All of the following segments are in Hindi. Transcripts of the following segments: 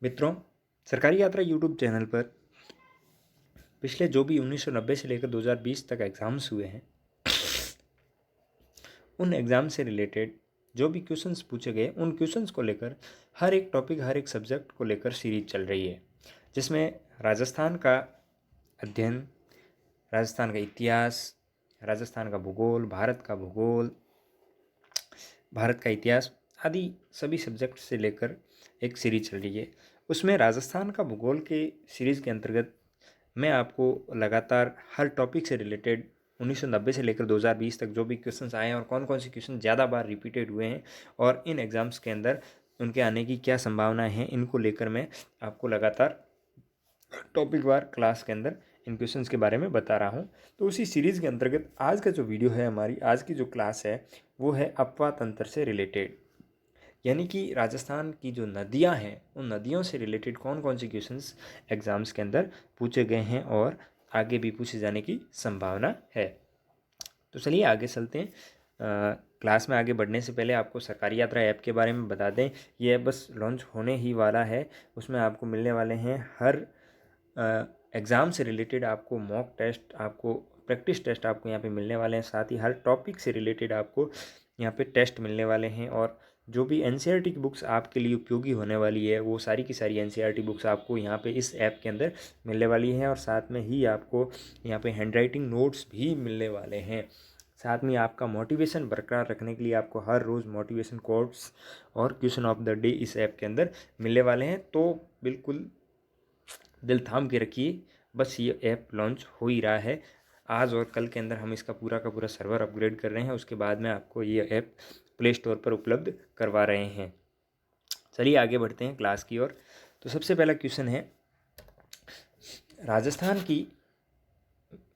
मित्रों, सरकारी यात्रा यूट्यूब चैनल पर पिछले जो भी 1990 से लेकर 2020 तक एग्ज़ाम्स हुए हैं, उन एग्ज़ाम से रिलेटेड जो भी क्वेश्चंस पूछे गए, उन क्वेश्चंस को लेकर हर एक टॉपिक, हर एक सब्जेक्ट को लेकर सीरीज चल रही है, जिसमें राजस्थान का अध्ययन, राजस्थान का इतिहास, राजस्थान का भूगोल, भारत का इतिहास आदि सभी सब्जेक्ट से लेकर एक सीरीज चल रही है। उसमें राजस्थान का भूगोल के सीरीज़ के अंतर्गत मैं आपको लगातार हर टॉपिक से रिलेटेड 1990 से लेकर 2020 तक जो भी क्वेश्चंस आए हैं और कौन कौन से क्वेश्चन ज़्यादा बार रिपीटेड हुए हैं और इन एग्ज़ाम्स के अंदर उनके आने की क्या संभावनाएं हैं, इनको लेकर मैं आपको लगातार टॉपिक वार क्लास के अंदर इन क्वेश्चंस के बारे में बता रहा हूँ। तो उसी सीरीज़ के अंतर्गत आज का जो वीडियो है, हमारी आज की जो क्लास है, वो है अपवा तंत्र से रिलेटेड, यानी कि राजस्थान की जो नदियां हैं, उन नदियों से रिलेटेड कौन कौन से क्वेश्चंस एग्ज़ाम्स के अंदर पूछे गए हैं और आगे भी पूछे जाने की संभावना है। तो चलिए आगे चलते हैं। क्लास में आगे बढ़ने से पहले आपको सरकारी यात्रा ऐप के बारे में बता दें। ये ऐप बस लॉन्च होने ही वाला है। उसमें आपको मिलने वाले हैं हर एग्ज़ाम से रिलेटेड आपको मॉक टेस्ट, आपको प्रैक्टिस टेस्ट आपको यहाँ पे मिलने वाले हैं। साथ ही हर टॉपिक से रिलेटेड आपको यहाँ पे टेस्ट मिलने वाले हैं और जो भी एनसीईआरटी की बुक्स आपके लिए उपयोगी होने वाली है, वो सारी की सारी एनसीईआरटी बुक्स आपको यहाँ पे इस ऐप के अंदर मिलने वाली हैं और साथ में ही आपको यहाँ पे हैंडराइटिंग नोट्स भी मिलने वाले हैं। साथ में आपका मोटिवेशन बरकरार रखने के लिए आपको हर रोज़ मोटिवेशन कोट्स और क्वेश्चन ऑफ द डे इस ऐप के अंदर मिलने वाले हैं। तो बिल्कुल दिल थाम के रखिए, बस ये ऐप लॉन्च हो ही रहा है। आज और कल के अंदर हम इसका पूरा का पूरा सर्वर अपग्रेड कर रहे हैं, उसके बाद में आपको ये ऐप प्ले स्टोर पर उपलब्ध करवा रहे हैं। चलिए आगे बढ़ते हैं क्लास की ओर। तो सबसे पहला क्वेश्चन है,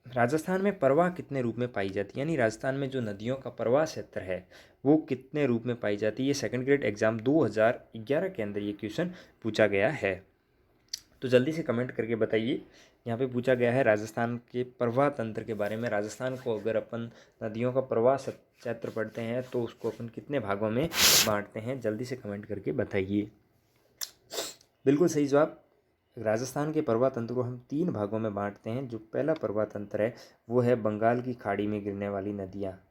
राजस्थान में प्रवाह कितने रूप में पाई जाती है, यानी राजस्थान में जो नदियों का प्रवाह क्षेत्र है वो कितने रूप में पाई जाती है। ये सेकंड ग्रेड एग्जाम 2011 के अंदर ये क्वेश्चन पूछा गया है। तो जल्दी से कमेंट करके बताइए। यहाँ पे पूछा गया है राजस्थान के प्रवाह तंत्र के बारे में। राजस्थान को अगर अपन नदियों का प्रवाह क्षेत्र पढ़ते हैं तो उसको अपन कितने भागों में बांटते हैं, जल्दी से कमेंट करके बताइए। बिल्कुल सही जवाब। राजस्थान के प्रवाह तंत्र को हम 3 भागों में बांटते हैं। जो पहला प्रवाह तंत्र है वो है बंगाल की खाड़ी में गिरने वाली नदियाँ,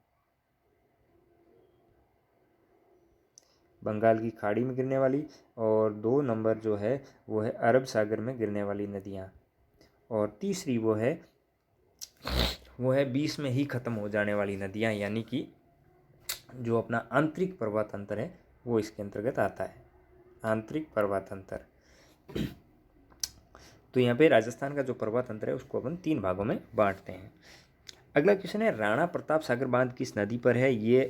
बंगाल की खाड़ी में गिरने वाली, और 2 नंबर जो है वो है अरब सागर में गिरने वाली नदियाँ, और तीसरी वो है बीच में ही ख़त्म हो जाने वाली नदियाँ, यानी कि जो अपना आंतरिक प्रवाह तंत्र है वो इसके अंतर्गत आता है, आंतरिक प्रवाह तंत्र। तो यहाँ पे राजस्थान का जो प्रवाह तंत्र है उसको अपन 3 भागों में बांटते हैं। अगला क्वेश्चन है, राणा प्रताप सागर बांध किस नदी पर है। ये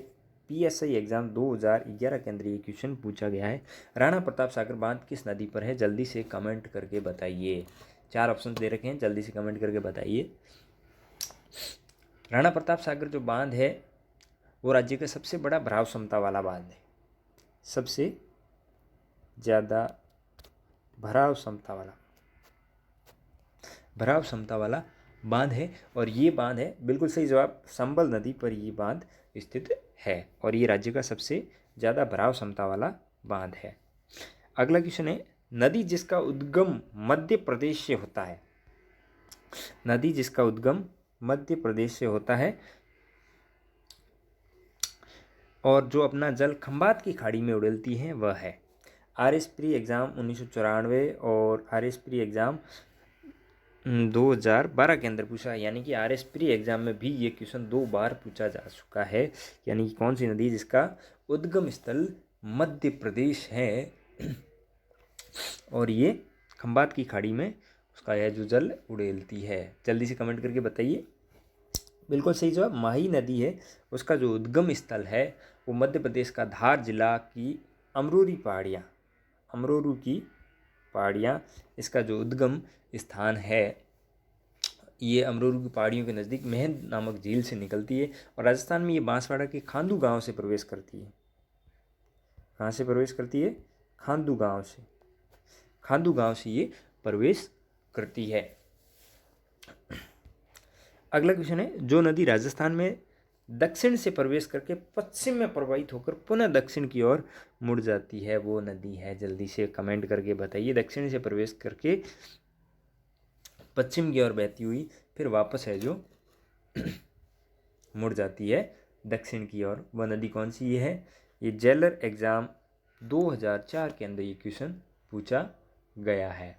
पीएसआई एग्जाम 2011 के अंदर ये क्वेश्चन पूछा गया है। राणा प्रताप सागर बांध किस नदी पर है, जल्दी से कमेंट करके बताइए। 4 ऑप्शन दे रखे हैं, जल्दी से कमेंट करके बताइए। राणा प्रताप सागर जो बांध है वो राज्य का सबसे बड़ा भराव क्षमता वाला बांध है, सबसे ज़्यादा भराव क्षमता वाला बांध है। और ये बांध है, बिल्कुल सही जवाब, संबल नदी पर ये बांध स्थित है और ये राज्य का सबसे ज़्यादा भराव क्षमता वाला बांध है। अगला क्वेश्चन है, नदी जिसका उद्गम मध्य प्रदेश से होता है, नदी जिसका उद्गम मध्य प्रदेश से होता है और जो अपना जल खंबात की खाड़ी में उड़ेलती है वह है। आरएस प्री एग्ज़ाम 1994 और आरएस प्री एग्ज़ाम 2012 के अंदर पूछा है, यानी कि आरएस प्री एग्जाम में भी ये क्वेश्चन 2 बार पूछा जा चुका है। यानी कि कौन सी नदी जिसका उद्गम स्थल मध्य प्रदेश है और ये खंबात की खाड़ी में उसका यह जो जल उड़ेलती है, जल्दी से कमेंट करके बताइए। बिल्कुल सही जवाब, माही नदी है, उसका जो उद्गम स्थल है वो मध्य प्रदेश का धार जिला की अमरोरू की पहाड़ियाँ इसका जो उद्गम स्थान है। ये अमरोरू की पहाड़ियों के नज़दीक मेहंद नामक झील से निकलती है और राजस्थान में ये बांसवाड़ा के खांदू गांव से प्रवेश करती है। कहाँ से प्रवेश करती है? खांदू गांव से ये प्रवेश करती है। अगला क्वेश्चन है, जो नदी राजस्थान में दक्षिण से प्रवेश करके पश्चिम में प्रवाहित होकर पुनः दक्षिण की ओर मुड़ जाती है, वो नदी है? जल्दी से कमेंट करके बताइए। दक्षिण से प्रवेश करके पश्चिम की ओर बहती हुई फिर वापस है जो मुड़ जाती है दक्षिण की ओर, वह नदी कौन सी ये है? ये जेलर एग्ज़ाम 2004 के अंदर ये क्वेश्चन पूछा गया है।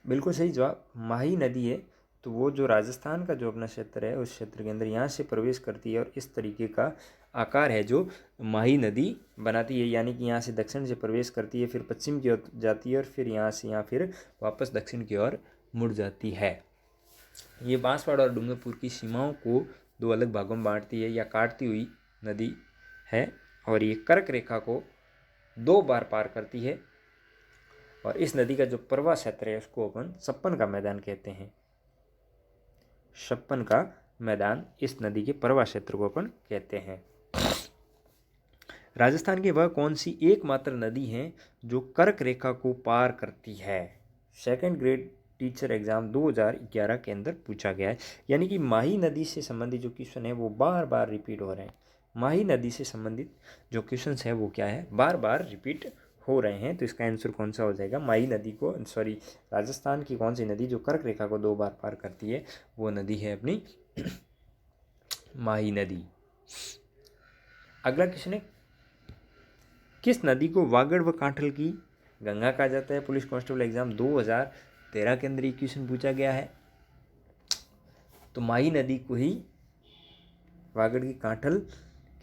बिल्कुल सही जवाब माही नदी है। तो वो जो राजस्थान का जो अपना क्षेत्र है उस क्षेत्र के अंदर यहाँ से प्रवेश करती है और इस तरीके का आकार है जो माही नदी बनाती है, यानी कि यहाँ से दक्षिण से प्रवेश करती है, फिर पश्चिम की ओर जाती है और फिर यहाँ से यहाँ फिर वापस दक्षिण की ओर मुड़ जाती है। ये बांसवाड़ा और डूंगरपुर की सीमाओं को दो अलग भागों में बांटती है या काटती हुई नदी है, और ये कर्क रेखा को 2 बार पार करती है। और इस नदी का जो प्रवाह क्षेत्र है उसको अपन छप्पन का मैदान कहते हैं। छप्पन का मैदान इस नदी के प्रवाह क्षेत्र को अपन कहते हैं। राजस्थान की वह कौन सी एकमात्र नदी है जो कर्क रेखा को पार करती है? सेकंड ग्रेड टीचर एग्जाम 2011 के अंदर पूछा गया है, यानी कि माही नदी से संबंधित जो क्वेश्चन है वो बार बार रिपीट हो रहे हैं। माही नदी से संबंधित जो क्वेश्चन है वो क्या है, बार बार रिपीट हो रहे हैं। तो इसका आंसर कौन सा हो जाएगा? माही नदी को, सॉरी, राजस्थान की कौन सी नदी जो कर्क रेखा को 2 बार पार करती है, वो नदी है अपनी माही नदी। अगला क्वेश्चन है, किस नदी को वागड़ व कांठल की गंगा कहा जाता है? पुलिस कांस्टेबल एग्जाम 2013 के अंदर ये क्वेश्चन पूछा गया है। तो माही नदी को ही वागड़ की कांठल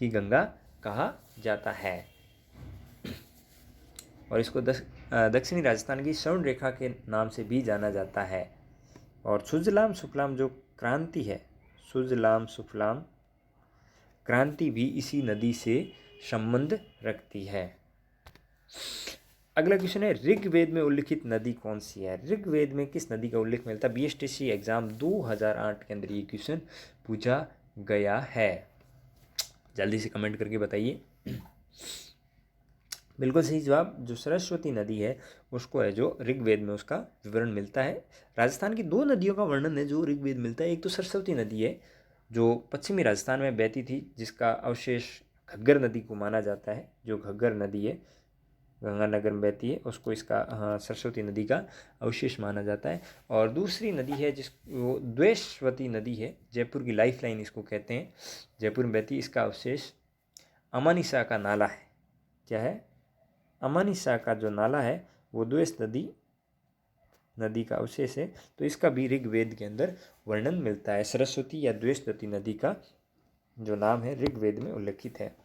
की गंगा कहा जाता है, और इसको दक्षिणी राजस्थान की स्वर्ण रेखा के नाम से भी जाना जाता है। और सुजलाम सुफलाम जो क्रांति है, सुजलाम सुफलाम क्रांति भी इसी नदी से संबंध रखती है। अगला क्वेश्चन है, ऋग्वेद में उल्लिखित नदी कौन सी है? ऋग्वेद में किस नदी का उल्लेख मिलता है? बीएसटीसी एग्जाम 2008 के अंदर ये क्वेश्चन पूछा गया है। जल्दी से कमेंट करके बताइए। बिल्कुल सही जवाब जो सरस्वती नदी है उसको है जो ऋग्वेद में उसका विवरण मिलता है। राजस्थान की 2 नदियों का वर्णन है जो ऋग्वेद मिलता है। एक तो सरस्वती नदी है जो पश्चिमी राजस्थान में बहती थी, जिसका अवशेष घग्गर नदी को माना जाता है। जो घग्गर नदी है गंगानगर में बहती है, उसको इसका सरस्वती नदी का अवशेष माना जाता है। और दूसरी नदी है जिस वो द्वेषवती नदी है, जयपुर की लाइफ लाइन इसको कहते हैं, जयपुर में बहती है। इसका अवशेष अमानिसा का नाला है। क्या है? अमानिसा का जो नाला है वो द्वेष नदी का अवशेष है। तो इसका भी ऋग्वेद के अंदर वर्णन मिलता है। सरस्वती या द्वेषवती नदी का जो नाम है ऋग्वेद में उल्लेखित है।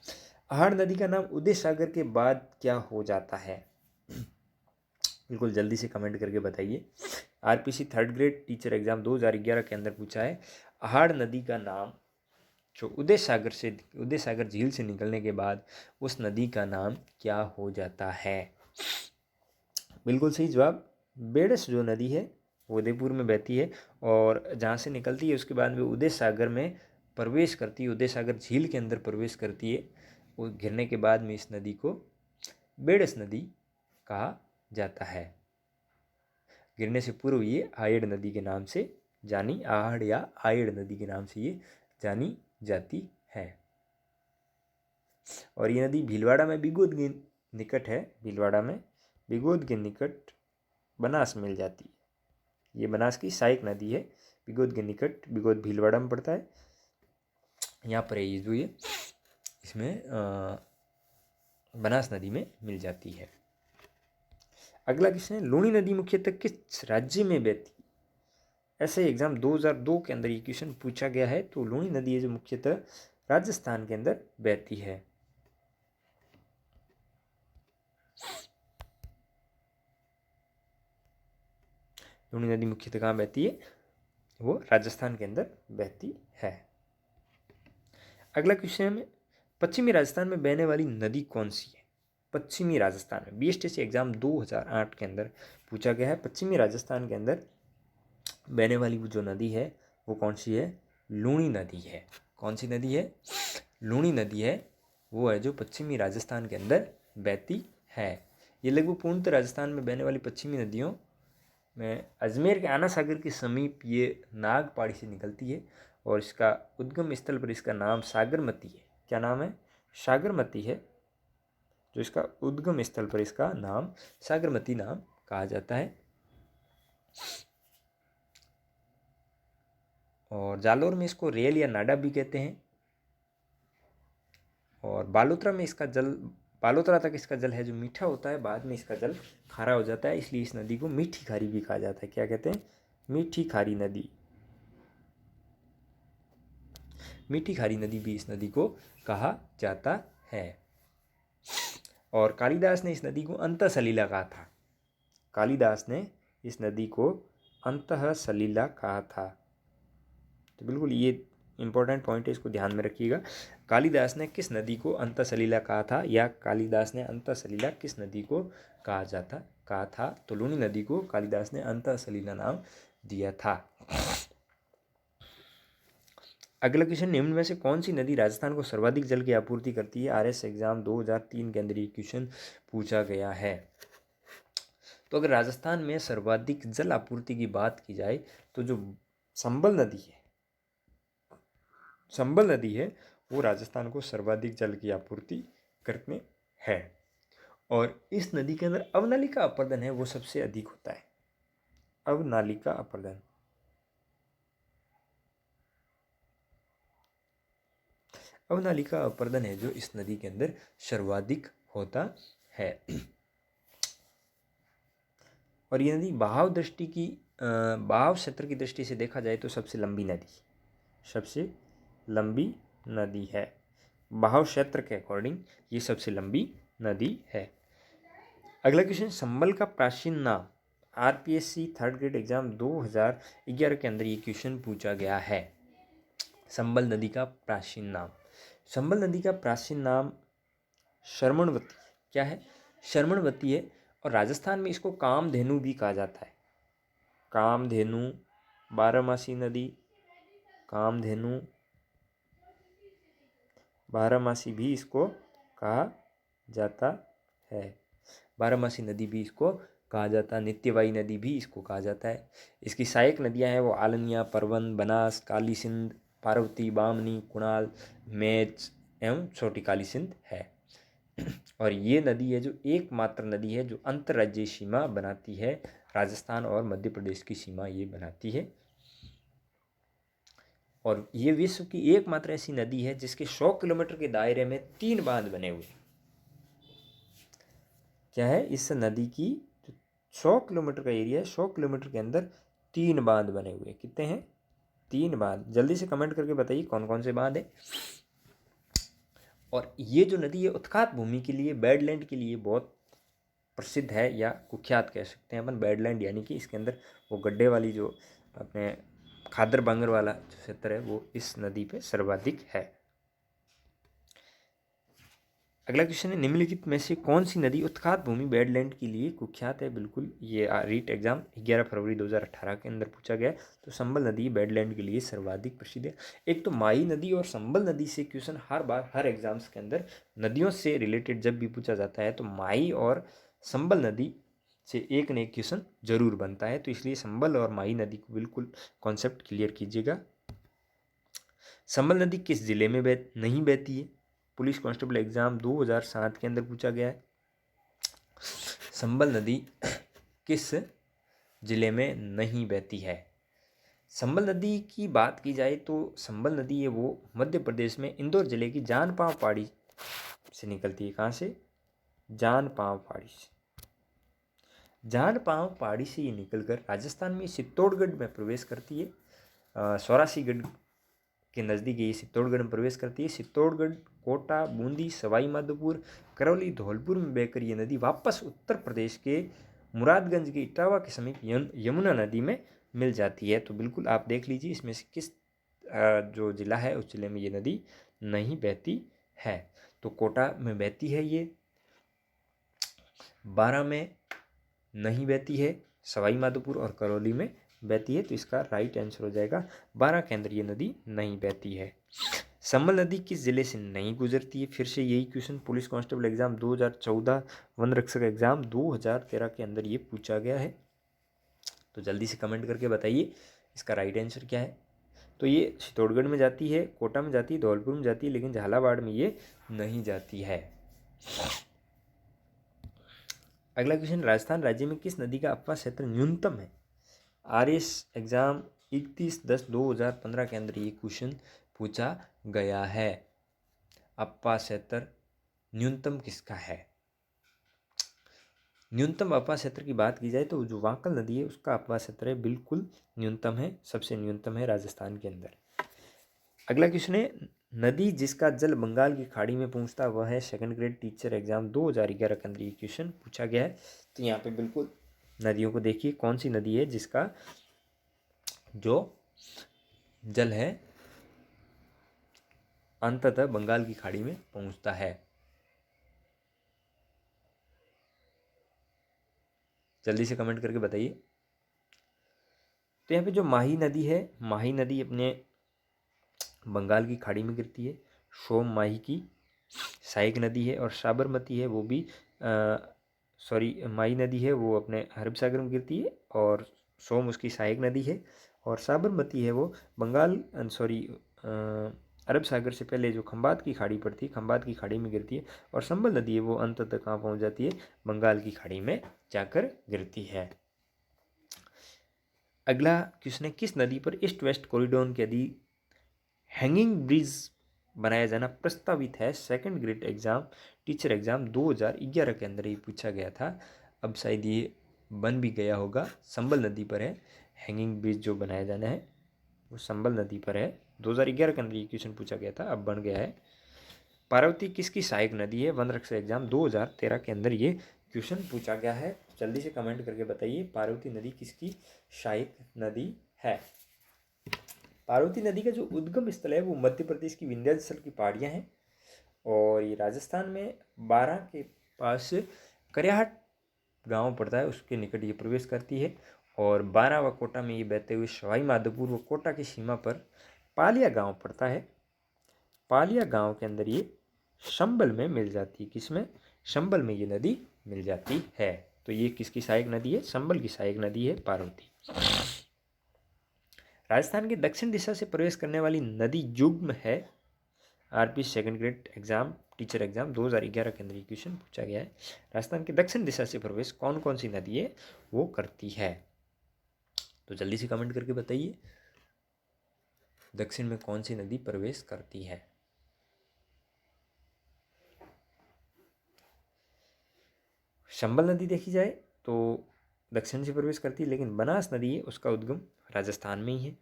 अहाड़ नदी का नाम उदय सागर के बाद क्या हो जाता है? बिल्कुल जल्दी से कमेंट करके बताइए। RPC third grade teacher exam 2011 के अंदर पूछा है, अहाड़ नदी का नाम जो उदय सागर झील से निकलने के बाद उस नदी का नाम क्या हो जाता है? बिल्कुल सही जवाब बेड़स जो नदी है वो उदयपुर में बहती है, और जहाँ से निकलती है उसके बाद में उदय सागर में प्रवेश करती है, उदय सागर झील के अंदर प्रवेश करती है। वो गिरने के बाद में इस नदी को बेड़स नदी कहा जाता है। गिरने से पूर्व ये आयड़ नदी के नाम से जानी, आहड़ या आयड़ नदी के नाम से ये जानी जाती है। और ये नदी भीलवाड़ा में बिगोद के निकट है। भीलवाड़ा में बिगोद के निकट बनास मिल जाती है। ये बनास की सहायक नदी है। बिगोद के निकट, बिगोद भीलवाड़ा में पड़ता है, यहाँ पर ये जो ये इसमें बनास नदी में मिल जाती है। अगला क्वेश्चन है, लूणी नदी मुख्यतः किस राज्य में बहती है? ऐसे एग्जाम 2002 के अंदर ये क्वेश्चन पूछा गया है। तो लूणी नदी है जो मुख्यतः राजस्थान के अंदर बहती है। लूणी नदी मुख्यतः कहाँ बहती है? वो राजस्थान के अंदर बहती है। अगला क्वेश्चन है, पश्चिमी राजस्थान में बहने वाली नदी कौन सी है? पश्चिमी राजस्थान में बीएसटीसी एग्जाम 2008 के अंदर पूछा गया है। पश्चिमी राजस्थान के अंदर बहने वाली वो जो नदी है वो कौन सी है? लूणी नदी है। कौन सी नदी है? लूणी नदी है, वो है जो पश्चिमी राजस्थान के अंदर बहती है। ये लगभग पूर्णतः राजस्थान में बहने वाली पश्चिमी नदियों में अजमेर के आना सागर के समीप ये नाग पहाड़ी से निकलती है और इसका उद्गम स्थल पर इसका नाम सागरमती है। क्या नाम है? सागरमती है। जो इसका उद्गम स्थल पर इसका नाम सागरमती नाम कहा जाता है। और जालोर में इसको रेल या नाडा भी कहते हैं। और बालोतरा तक इसका जल है जो मीठा होता है, बाद में इसका जल खारा हो जाता है, इसलिए इस नदी को मीठी खारी भी कहा जाता है। क्या कहते हैं? मीठी खारी नदी। मीठी खारी नदी भी इस नदी को कहा जाता है। और कालिदास ने इस नदी को अंतः सलीला कहा था। कालिदास ने इस नदी को अंतः सलीला कहा था। तो बिल्कुल ये इंपॉर्टेंट पॉइंट है, इसको ध्यान में रखिएगा। कालिदास ने किस नदी को अंतः सलीला कहा था, या कालिदास ने अंतः सलीला किस नदी को कहा था? तो लूनी नदी को कालिदास ने अंतः सलीला नाम दिया था। अगला क्वेश्चन, निम्न में से कौन सी नदी राजस्थान को सर्वाधिक जल की आपूर्ति करती है? आरएस एग्जाम 2003 के अंदर ये क्वेश्चन पूछा गया है। तो अगर राजस्थान में सर्वाधिक जल आपूर्ति की बात की जाए तो जो संबल नदी है वो राजस्थान को सर्वाधिक जल की आपूर्ति करने है। और इस नदी के अंदर अवनाली का अपर्दन है वो सबसे अधिक होता है। अवनाली का अपर्दन है जो इस नदी के अंदर सर्वाधिक होता है। और ये नदी बहाव क्षेत्र की दृष्टि से देखा जाए तो सबसे लंबी नदी है। बहाव क्षेत्र के अकॉर्डिंग ये सबसे लंबी नदी है। अगला क्वेश्चन, संबल का प्राचीन नाम। आरपीएससी थर्ड ग्रेड एग्जाम 2011 के अंदर ये क्वेश्चन पूछा गया है। संबल नदी का प्राचीन नाम। संबल नदी का प्राचीन नाम शरमणवती। क्या है? शरमणवती है। और राजस्थान में इसको कामधेनु भी कहा जाता है। कामधेनु, बारहमासी नदी, कामधेनु, बारहमासी भी इसको कहा जाता है। बारहमासी नदी भी इसको कहा जाता है। नित्यवाई नदी भी इसको कहा जाता है। इसकी सहायक नदियां हैं वो आलनिया, परवन, बनास, काली सिंध, पार्वती, बामनी, कुणाल, मेच एवं छोटी काली सिंध है। और ये नदी है जो एकमात्र नदी है जो अंतर्राज्यीय सीमा बनाती है। राजस्थान और मध्य प्रदेश की सीमा ये बनाती है। और ये विश्व की एकमात्र ऐसी नदी है जिसके 100 किलोमीटर के दायरे में 3 बांध बने हुए। क्या है? इस नदी की 100 किलोमीटर का एरिया है, 100 किलोमीटर के अंदर 3 बांध बने हुए। कितने हैं? 3 बांध। जल्दी से कमेंट करके बताइए कौन कौन से बांध है। और ये जो नदी है उत्खात भूमि के लिए, बेडलैंड के लिए बहुत प्रसिद्ध है, या कुख्यात कह सकते हैं अपन। बेडलैंड यानी कि इसके अंदर वो गड्ढे वाली जो अपने खादर बांगर वाला जो क्षेत्र है वो इस नदी पे सर्वाधिक है। अगला क्वेश्चन है, निम्नलिखित में से कौन सी नदी उत्खात भूमि बेडलैंड के लिए कुख्यात है? बिल्कुल ये रीट एग्जाम 11 फरवरी 2018 के अंदर पूछा गया। तो संबल नदी बेडलैंड के लिए सर्वाधिक प्रसिद्ध है। एक तो माही नदी और संबल नदी से क्वेश्चन हर बार हर एग्जाम्स के अंदर नदियों से रिलेटेड जब भी पूछा जाता है तो माही और संबल नदी से एक न एक क्वेश्चन जरूर बनता है। तो इसलिए संबल और माही नदी को बिल्कुल कॉन्सेप्ट क्लियर कीजिएगा। संबल नदी किस जिले में नहीं बहती है? पुलिस कांस्टेबल एग्जाम 2007 के अंदर पूछा गया है। संबल नदी किस जिले में नहीं बहती है? संबल नदी की बात की जाए तो संबल नदी है वो मध्य प्रदेश में इंदौर जिले की जानपाव पहाड़ी से निकलती है। कहाँ से? जानपाव पहाड़ी से। जानपाव पहाड़ी से ये निकलकर राजस्थान में चित्तौड़गढ़ में प्रवेश करती है। सौरासीगढ़ के नज़दीक ये चित्तौड़गढ़ में प्रवेश करती है। चित्तौड़गढ़, कोटा, बूंदी, सवाई माधोपुर, करौली, धौलपुर में बहकर ये नदी वापस उत्तर प्रदेश के मुरादगंज के इटावा के समीप यमुना नदी में मिल जाती है। तो बिल्कुल आप देख लीजिए इसमें से किस जो ज़िला है उस ज़िले में ये नदी नहीं बहती है। तो कोटा में बहती है ये, बारां में नहीं बहती है, सवाई माधोपुर और करौली में बहती है। तो इसका राइट आंसर हो जाएगा बारां के अंदर ये नदी नहीं बहती है। संबल नदी किस जिले से नहीं गुजरती है? फिर से यही question police constable exam 2014, one रक्षक एग्जाम 2013 के अंदर ये पूछा गया है। तो जल्दी से कमेंट करके बताइए इसका राइट आंसर क्या है। तो ये चित्तौड़गढ़ में जाती है, कोटा में जाती है, धौलपुर में जाती है, लेकिन झालावाड़ में ये नहीं जाती है। अगला क्वेश्चन, राजस्थान राज्य में किस नदी का अपवाह क्षेत्र न्यूनतम है? आरएस एग्जाम 31/10/2015 के अंदर ये क्वेश्चन पूछा गया है। अपवाह क्षेत्र न्यूनतम किसका है? न्यूनतम अपवाह क्षेत्र की बात की जाए तो जो वांकल नदी है उसका अपवाह क्षेत्र है बिल्कुल न्यूनतम है, सबसे न्यूनतम है राजस्थान के अंदर। अगला क्वेश्चन है, नदी जिसका जल बंगाल की खाड़ी में पहुंचता वह है। सेकंड ग्रेड टीचर एग्जाम 2011 के अंदर ये क्वेश्चन पूछा गया है। तो यहाँ पे बिल्कुल नदियों को देखिए, कौन सी नदी है जिसका जो जल है अंततः बंगाल की खाड़ी में पहुंचता है। जल्दी से कमेंट करके बताइए। तो यहाँ पे जो माही नदी है, माही नदी अपने बंगाल की खाड़ी में गिरती है। सोम माही की सहायक नदी है। और साबरमती है वो भी माही नदी है वो अपने अरब सागर में गिरती है और सोम उसकी सहायक नदी है। और साबरमती है वो बंगाल अरब सागर से पहले जो खंबात की खाड़ी पड़ती है, खंबात की खाड़ी में गिरती है। और संबल नदी है वो अंततः कहाँ पहुँच जाती है? बंगाल की खाड़ी में जाकर गिरती है। अगला क्वेश्चन है, किस नदी पर ईस्ट वेस्ट कॉरिडोर के यदि हैंगिंग ब्रिज बनाया जाना प्रस्तावित है? Second grade exam teacher exam 2011 के अंदर ही पूछा गया था। अब शायद ये बन भी गया होगा। संबल नदी पर है हैंगिंग ब्रिज जो बनाया जाना है, वो संबल नदी पर है। 2011 के अंदर ये क्वेश्चन पूछा गया था, अब बन गया है। पार्वती किसकी सहायक नदी है? वन रक्षा एग्जाम 2013 के अंदर ये क्वेश्चन पूछा गया है। जल्दी से कमेंट करके बताइए, पार्वती नदी किसकी सहायक नदी है? पार्वती नदी का जो उद्गम स्थल है वो मध्य प्रदेश की विंध्याचल की पहाड़ियाँ हैं और ये राजस्थान में बारां के पास करियाहट गांव पड़ता है, उसके निकट ये प्रवेश करती है। और बारां व कोटा में ये बहते हुए सवाई माधोपुर व कोटा की सीमा पर पालिया गांव पड़ता है। पालिया गांव के अंदर ये संबल में मिल जाती है। किसमें? संबल में ये नदी मिल जाती है। तो ये किसकी सहायक नदी है? संबल की सहायक नदी है पार्वती। राजस्थान के दक्षिण दिशा से प्रवेश करने वाली नदी युग्म है। RP second grade exam teacher exam 2011 के अंदर ये क्वेश्चन पूछा गया है। राजस्थान की दक्षिण दिशा से प्रवेश कौन कौन सी नदी है वो करती है? तो जल्दी से कमेंट करके बताइए, दक्षिण में कौन सी नदी प्रवेश करती है? संबल नदी देखी जाए तो दक्षिण से प्रवेश करती है, लेकिन बनास नदी है उसका उद्गम राजस्थान में ही है।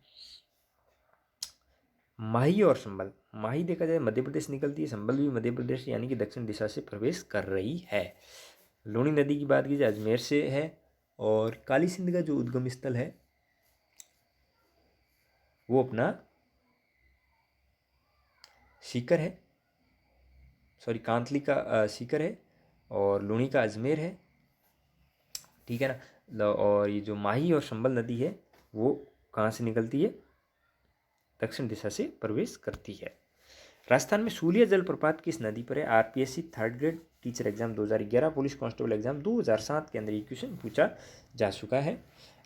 माही और संबल, माही देखा जाए मध्य प्रदेश निकलती है, संबल भी मध्य प्रदेश यानी कि दक्षिण दिशा से प्रवेश कर रही है। लूणी नदी की बात की जाए अजमेर से है। और काली सिंध का जो उद्गम स्थल है वो अपना सीकर है, कांतली का सीकर है और लूणी का अजमेर है, ठीक है ना। और ये जो माही और संबल नदी है वो कहाँ से निकलती है? दक्षिण दिशा से प्रवेश करती है। राजस्थान में सूलिया जलप्रपात किस नदी पर है? RPSC third grade teacher exam 2011, police constable exam 2007 के अंदर ये क्वेश्चन पूछा जा चुका है।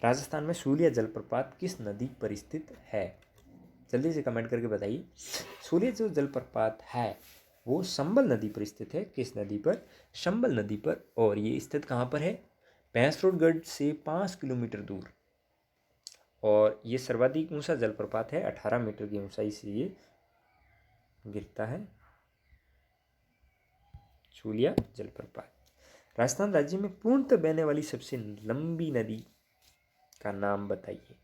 राजस्थान में सूलिया जलप्रपात किस नदी पर स्थित है? जल्दी से कमेंट करके बताइए। सूलिया जो जलप्रपात है वो संबल नदी पर स्थित है। किस नदी पर? संबल नदी पर। और ये स्थित कहाँ पर है? भैंसरोडगढ़ से 5 किलोमीटर दूर। और ये सर्वाधिक ऊंचा जलप्रपात है, 18 मीटर की ऊंचाई से ये गिरता है, सूलिया जलप्रपात। राजस्थान राज्य में पूर्णतः बहने वाली सबसे लंबी नदी का नाम बताइए।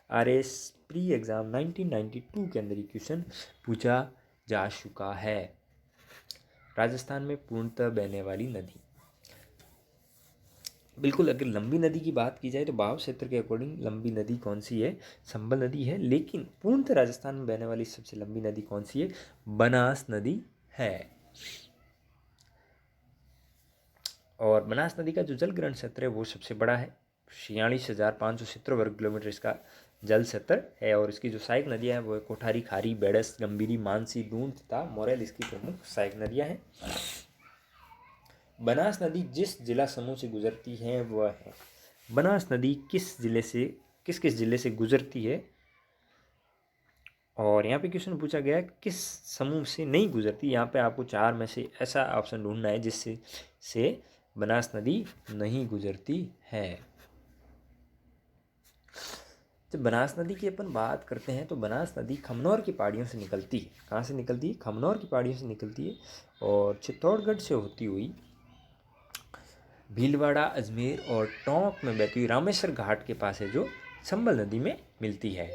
आरएस प्री एग्जाम 1992 के अंदर ये क्वेश्चन पूछा जा चुका है। राजस्थान में पूर्णतः बहने वाली नदी, बिल्कुल अगर लंबी नदी की बात की जाए तो बहाव क्षेत्र के अकॉर्डिंग लंबी नदी कौन सी है? संबल नदी है। लेकिन पूर्णतः राजस्थान में बहने वाली सबसे लंबी नदी कौन सी है? बनास नदी है। और बनास नदी का जो जल ग्रहण क्षेत्र है वो सबसे बड़ा है, 46,570 वर्ग किलोमीटर इसका जल क्षेत्र है। और इसकी जो सहायक नदियाँ हैं वो है कोठारी, खारी, बेड़स, गंभीरी, मानसी, दून तथा मोरेल इसकी प्रमुख सहायक नदियाँ हैं। बनास नदी जिस जिला समूह से गुजरती है वह है, बनास नदी किस जिले से किस जिले से गुजरती है? और यहाँ पे क्वेश्चन पूछा गया है किस समूह से नहीं गुजरती। यहाँ पे आपको चार में से ऐसा ऑप्शन ढूंढना है जिससे से बनास नदी नहीं गुजरती है। जब बनास नदी की अपन बात करते हैं तो बनास नदी खमनौर की पहाड़ियों से निकलती है। कहाँ से निकलती है? खमनौर की पहाड़ियों से निकलती है और चित्तौड़गढ़ से होती हुई भीलवाड़ा, अजमेर और टोंक में बहती हुई रामेश्वर घाट के पास है जो चंबल नदी में मिलती है।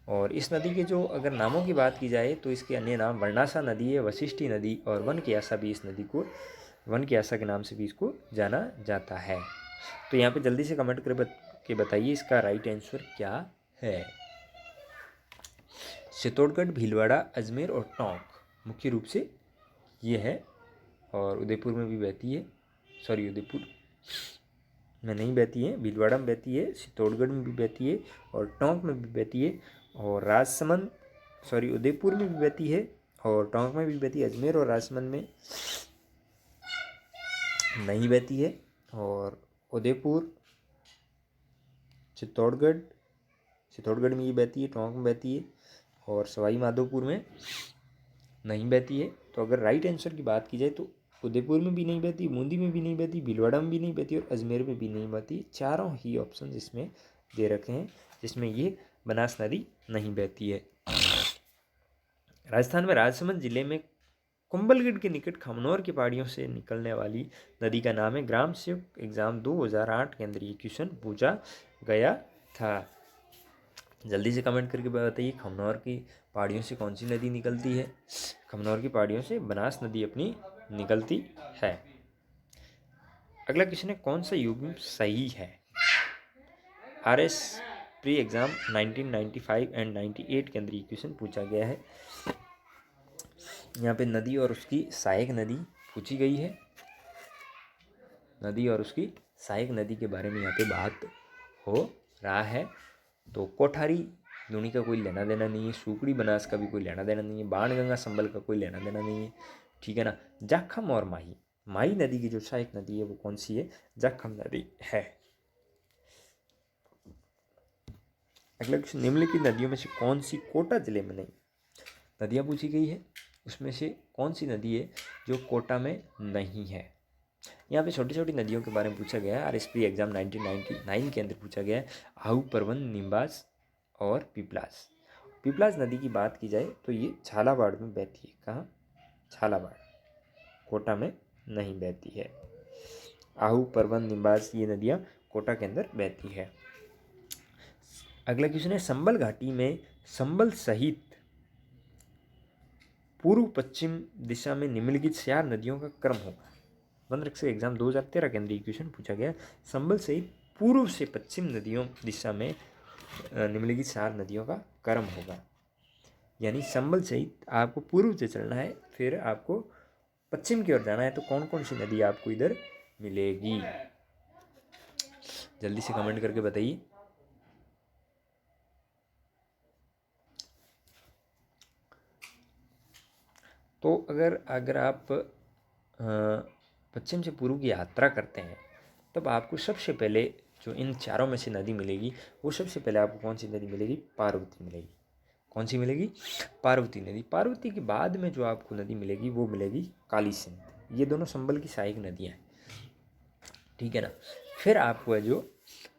और इस नदी के जो अगर नामों की बात की जाए तो इसके अन्य नाम वर्णासा नदी है, वशिष्ठी नदी और वन की आशा भी इस नदी को वन की आशा के नाम से भी इसको जाना जाता है। तो यहाँ पे जल्दी से कमेंट के बताइए इसका राइट आंसर क्या है। चित्तौड़गढ़, भीलवाड़ा, अजमेर और टोंक मुख्य रूप से ये है। और उदयपुर में भी बहती है, सॉरी उदयपुर में नहीं बहती है, भीलवाड़ा में बहती है, चित्तौड़गढ़ में भी बहती है और टोंक में भी बहती है और राजसमंद सॉरी उदयपुर में भी बहती है और टोंक में भी बहती है। अजमेर और राजसमंद में नहीं बहती है और उदयपुर, चित्तौड़गढ़ में ये बहती है, टोंक में बहती है और सवाई माधोपुर में नहीं बहती है। तो अगर राइट आंसर की बात की जाए तो उदयपुर में भी नहीं बहती, बूंदी में भी नहीं बहती, भीलवाड़ा में भी नहीं बहती और अजमेर में भी नहीं बहती। चारों ही ऑप्शन इसमें दे रखे हैं जिसमें ये बनास नदी नहीं बहती है। राजस्थान में राजसमंद जिले में कुंभलगढ़ के निकट खमनौर की पहाड़ियों से निकलने वाली नदी का नाम है। ग्राम सेवक एग्जाम 2008 के अंदर ये क्वेश्चन पूछा गया था। जल्दी से कमेंट करके बताइए खमनौर की पहाड़ियों से कौन सी नदी निकलती है। खमनौर की पहाड़ियों से बनास नदी अपनी निकलती है। अगला क्वेश्चन है कौन सा युग्म सही है। RS प्री एग्जाम 1995 एंड 98 के अंदर ये क्वेश्चन पूछा गया है। यहाँ पे नदी और उसकी सहायक नदी पूछी गई है। नदी और उसकी सहायक नदी के बारे में यहाँ पे बात हो रहा है। तो कोठारी दूनी का कोई लेना देना नहीं है, सुकड़ी बनास का भी कोई लेना देना नहीं है, बाणगंगा संबल का कोई लेना देना नहीं है, ठीक है ना। जाखम और माही नदी की जो सहायक नदी है वो कौन सी है? जाखम नदी है। अगला क्वेश्चन निम्नलिखित नदियों में से कौन सी कोटा जिले में नहीं? नदियाँ पूछी गई है, उसमें से कौन सी नदी है जो कोटा में नहीं है। यहाँ पे छोटी छोटी नदियों के बारे में पूछा गया है। RSP एग्जाम 1999 के अंदर पूछा गया है। आहू, परवन, निम्बास और पिपलास। पिपलास नदी की बात की जाए तो ये झालावाड़ में बहती है। कहाँ? झालावाड़, कोटा में नहीं बहती है। आहू, परवन, निम्बास ये नदियाँ कोटा के अंदर बहती है। अगला क्वेश्चन है संबल घाटी में संबल सहित पूर्व पश्चिम दिशा में निम्नलिखित 4 नदियों का क्रम होगा। बंदरक से एग्जाम 2013 के अंदर क्वेश्चन पूछा गया। संबल सहित पूर्व से पश्चिम नदियों दिशा में निम्नलिखित 4 नदियों का क्रम होगा। यानी संबल सहित आपको पूर्व से चलना है, फिर आपको पश्चिम की ओर जाना है, तो कौन कौन सी नदी आपको इधर मिलेगी? जल्दी से कमेंट करके बताइए। तो अगर आप पश्चिम से पूर्व की यात्रा करते हैं तब आपको सबसे पहले जो इन चारों में से नदी मिलेगी वो सबसे पहले आपको कौन सी नदी मिलेगी? पार्वती मिलेगी। कौन सी मिलेगी? पार्वती नदी। पार्वती के बाद में जो आपको नदी मिलेगी वो मिलेगी काली सिंध। ये दोनों संबल की सहायक नदियाँ हैं, ठीक है ना। फिर आपको है जो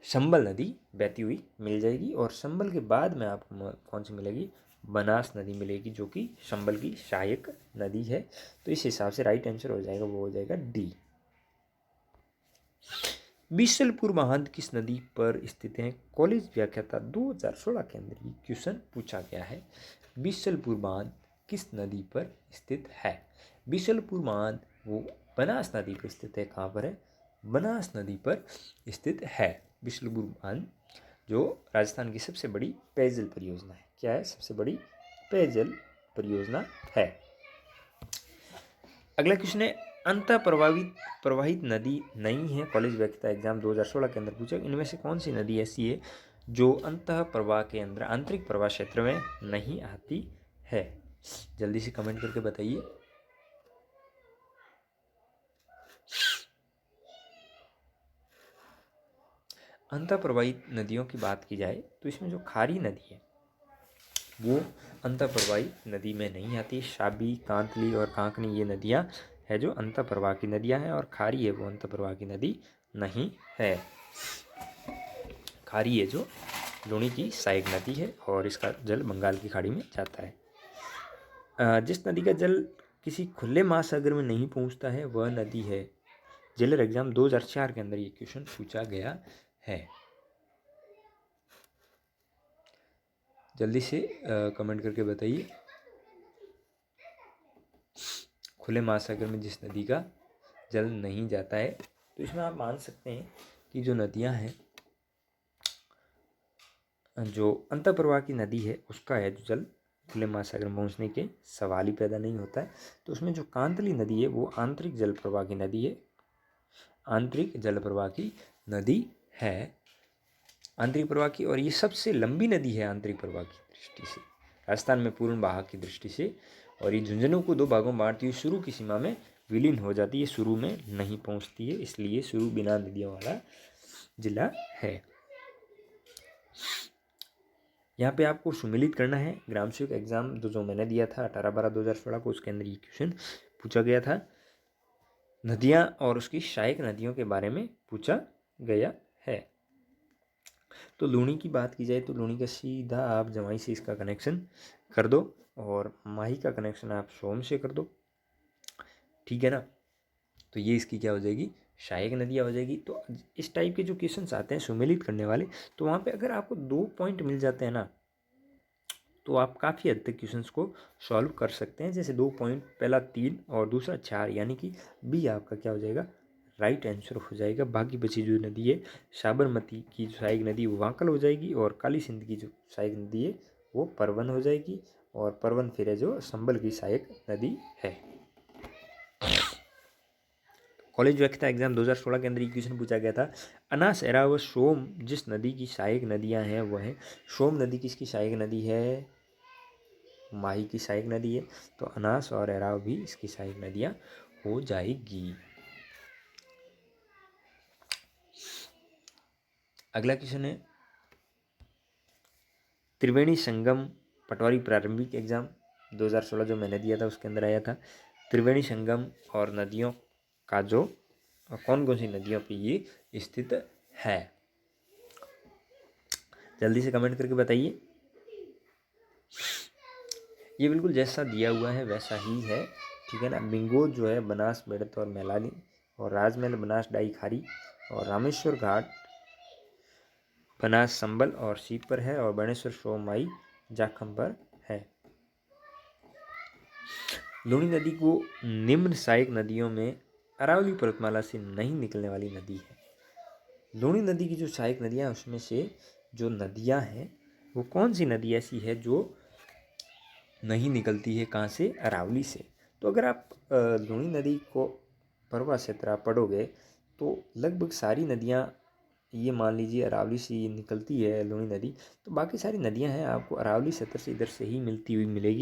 संबल नदी बहती हुई मिल जाएगी और संबल के बाद में आपको कौन सी मिलेगी? बनास नदी मिलेगी जो कि संबल की सहायक नदी है। तो इस हिसाब से राइट आंसर हो जाएगा, वो हो जाएगा डी। बीसलपुर बांध किस नदी पर स्थित है? कॉलेज व्याख्याता 2016 के अंदर ये क्वेश्चन पूछा गया है। बीसलपुर बांध किस नदी पर स्थित है? बीसलपुर बांध वो बनास नदी पर स्थित है। कहाँ पर है? बनास नदी पर स्थित है बीसलपुर बांध, जो राजस्थान की सबसे बड़ी पेयजल परियोजना है। क्या है? सबसे बड़ी पेयजल परियोजना है। अगला क्वेश्चन है अंतः प्रवाहित नदी नहीं है। कॉलेज व्याख्याता एग्जाम 2016 के अंदर पूछा। इनमें से कौन सी नदी ऐसी है जो अंतः प्रवाह के अंदर आंतरिक प्रवाह क्षेत्र में नहीं आती है? जल्दी से कमेंट करके बताइए। अंतः प्रवाहित नदियों की बात की जाए तो इसमें जो खारी नदी है वो अंतःप्रवाही नदी में नहीं आती। शाबी, कांतली और कांकनी ये नदियाँ है जो अंतःप्रवाह की नदियाँ हैं, और खारी है वो अंतःप्रवाह की नदी नहीं है। खारी है जो लूणी की सहायक नदी है और इसका जल बंगाल की खाड़ी में जाता है। जिस नदी का जल किसी खुले महासागर में नहीं पहुंचता है वह नदी है। जेलर एग्जाम 2004 के अंदर ये क्वेश्चन पूछा गया है। जल्दी से कमेंट करके बताइए, खुले महासागर में जिस नदी का जल नहीं जाता है। तो इसमें आप मान सकते हैं कि जो नदियां हैं, जो अंतःप्रवाह की नदी है उसका है जो जल खुले महासागर में पहुँचने के सवाल ही पैदा नहीं होता है। तो उसमें जो कांतली नदी है वो आंतरिक जल प्रवाह की नदी है, आंतरिक जल प्रवाह की नदी है, आंतरिक प्रवाह की, और ये सबसे लंबी नदी है आंतरिक प्रवाह की दृष्टि से, राजस्थान में पूर्ण बहाव की दृष्टि से। और ये झुंझुनू को 2 भागों में बांटती हुई शुरू की सीमा में विलीन हो जाती है, शुरू में नहीं पहुंचती है, इसलिए शुरू बिना नदियों वाला जिला है। यहाँ पे आपको सुमिलित करना है। ग्राम सेवक एग्जाम जो मैंने दिया था 18/12/2016 को, उसके अंदर ये क्वेश्चन पूछा गया था। नदियाँ और उसकी सहायक नदियों के बारे में पूछा गया है। तो लूणी की बात की जाए तो लूणी का सीधा आप जमाई से इसका कनेक्शन कर दो, और माही का कनेक्शन आप सोम से कर दो, ठीक है ना। तो ये इसकी क्या हो जाएगी, सहायक नदियाँ हो जाएगी। तो इस टाइप के जो क्वेश्चंस आते हैं सुमेलित करने वाले, तो वहाँ पे अगर आपको 2 पॉइंट मिल जाते हैं ना, तो आप काफ़ी हद तक क्वेश्चंस को सॉल्व कर सकते हैं। जैसे 2 पॉइंट, पहला 3 और दूसरा 4, यानी कि बी आपका क्या हो जाएगा, राइट आंसर हो जाएगा। बाकी बची जो नदी है, साबरमती की जो सहायक नदी वो वांकल हो जाएगी, और काली सिंध की जो सहायक नदी है वो परवन हो जाएगी, और परवन फिर है जो संबल की सहायक नदी है। कॉलेज व्याख्या एग्जाम 2016 के अंदर ये क्वेश्चन पूछा गया था। अनास, एराव, सोम जिस नदी की सहायक नदियां हैं वह है। सोम नदी किसकी सहायक नदी है, माही की सहायक नदी है। तो अनास और एराव भी इसकी सहायक नदियां हो जाएगी। अगला क्वेश्चन है त्रिवेणी संगम, पटवारी प्रारंभिक एग्जाम 2016 जो मैंने दिया था उसके अंदर आया था। त्रिवेणी संगम और नदियों का जो कौन कौन सी नदियों पे ये स्थित है, जल्दी से कमेंट करके बताइए। ये बिल्कुल जैसा दिया हुआ है वैसा ही है, ठीक है ना। बिंगोज जो है बनास, बेड़त और मैलानी, और राजमहल बनास डाई खारी, और रामेश्वर घाट बनास संबल और सीप पर है, और बनेश्वर सोमाई जाखम पर है। लूणी नदी को निम्न सहायक नदियों में अरावली पर्वतमाला से नहीं निकलने वाली नदी है। लूणी नदी की जो सहायक नदियाँ हैं उसमें से जो नदियाँ हैं वो कौन सी नदी ऐसी है जो नहीं निकलती है, कहाँ से, अरावली से। तो अगर आप लूणी नदी को पर्वा से तरह पढ़ोगे तो लगभग सारी नदियाँ, ये मान लीजिए अरावली से ये निकलती है लूणी नदी, तो बाकी सारी नदियाँ हैं आपको अरावली सतर से इधर से ही मिलती हुई मिलेगी।